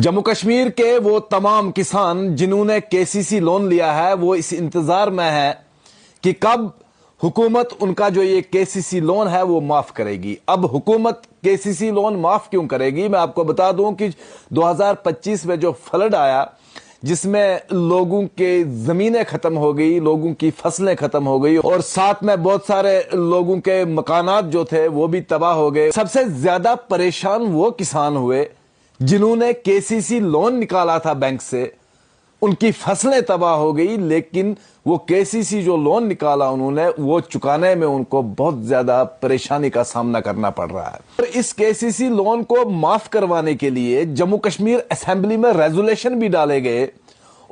जम्मू कश्मीर के वो तमाम किसान जिन्होंने केसीसी लोन लिया है वो इस इंतजार में है कि कब हुकूमत उनका जो ये केसीसी लोन है वो माफ करेगी। अब हुकूमत केसीसी लोन माफ क्यों करेगी, मैं आपको बता दूं कि 2025 में जो फ्लड आया जिसमें लोगों के जमीनें खत्म हो गई, लोगों की फसलें खत्म हो गई और साथ में बहुत सारे लोगों के मकानात जो थे वो भी तबाह हो गए। सबसे ज्यादा परेशान वो किसान हुए जिन्होंने केसीसी लोन निकाला था बैंक से, उनकी फसलें तबाह हो गई, लेकिन वो केसीसी जो लोन निकाला उन्होंने वो चुकाने में उनको बहुत ज्यादा परेशानी का सामना करना पड़ रहा है। और इस केसीसी लोन को माफ करवाने के लिए जम्मू कश्मीर असेंबली में रेजोल्यूशन भी डाले गए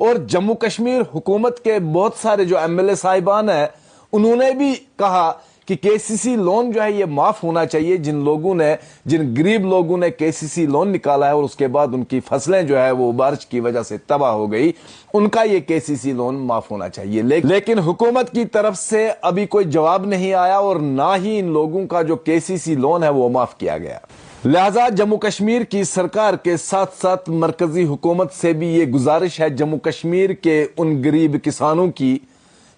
और जम्मू कश्मीर हुकूमत के बहुत सारे जो एमएलए साहिबान हैं उन्होंने भी कहा कि केसीसी लोन जो है ये माफ होना चाहिए। जिन गरीब लोगों ने केसीसी लोन निकाला है और उसके बाद उनकी फसलें जो है वो बारिश की वजह से तबाह हो गई, उनका ये केसीसी लोन माफ होना चाहिए। लेकिन हुकूमत की तरफ से अभी कोई जवाब नहीं आया और ना ही इन लोगों का जो केसीसी लोन है वो माफ किया गया। लिहाजा जम्मू कश्मीर की सरकार के साथ साथ मरकजी हुकूमत से भी ये गुजारिश है जम्मू कश्मीर के उन गरीब किसानों की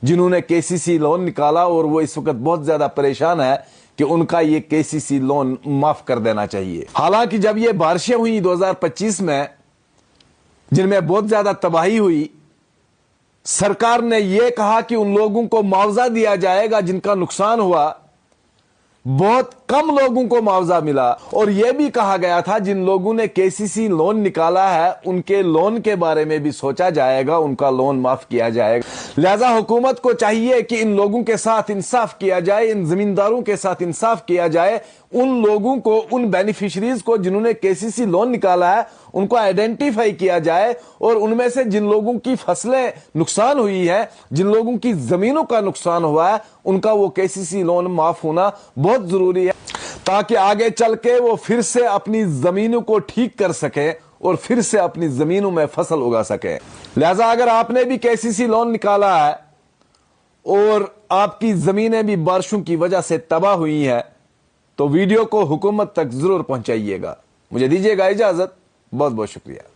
जिन्होंने केसीसी लोन निकाला और वो इस वक्त बहुत ज्यादा परेशान है कि उनका ये केसीसी लोन माफ कर देना चाहिए। हालांकि जब ये बारिशें हुई 2025 में जिनमें बहुत ज्यादा तबाही हुई, सरकार ने यह कहा कि उन लोगों को मुआवजा दिया जाएगा जिनका नुकसान हुआ। बहुत कम लोगों को मुआवजा मिला और यह भी कहा गया था जिन लोगों ने केसीसी लोन निकाला है उनके लोन के बारे में भी सोचा जाएगा, उनका लोन माफ किया जाएगा। लिहाजा हुकूमत को चाहिए कि इन लोगों के साथ इंसाफ किया जाए, इन जमींदारों के साथ इंसाफ किया जाए, उन लोगों को, उन बेनिफिशरीज को जिन्होंने केसीसी लोन निकाला है उनको आइडेंटिफाई किया जाए और उनमें से जिन लोगों की फसलें नुकसान हुई है, जिन लोगों की जमीनों का नुकसान हुआ है, उनका वो केसीसी लोन माफ होना बहुत जरूरी है ताकि आगे चल के वो फिर से अपनी जमीनों को ठीक कर सके और फिर से अपनी जमीनों में फसल उगा सके। लिहाजा अगर आपने भी केसीसी लोन निकाला है और आपकी जमीनें भी बारिशों की वजह से तबाह हुई हैं तो वीडियो को हुकूमत तक जरूर पहुंचाइएगा। मुझे दीजिएगा इजाजत, बहुत बहुत शुक्रिया।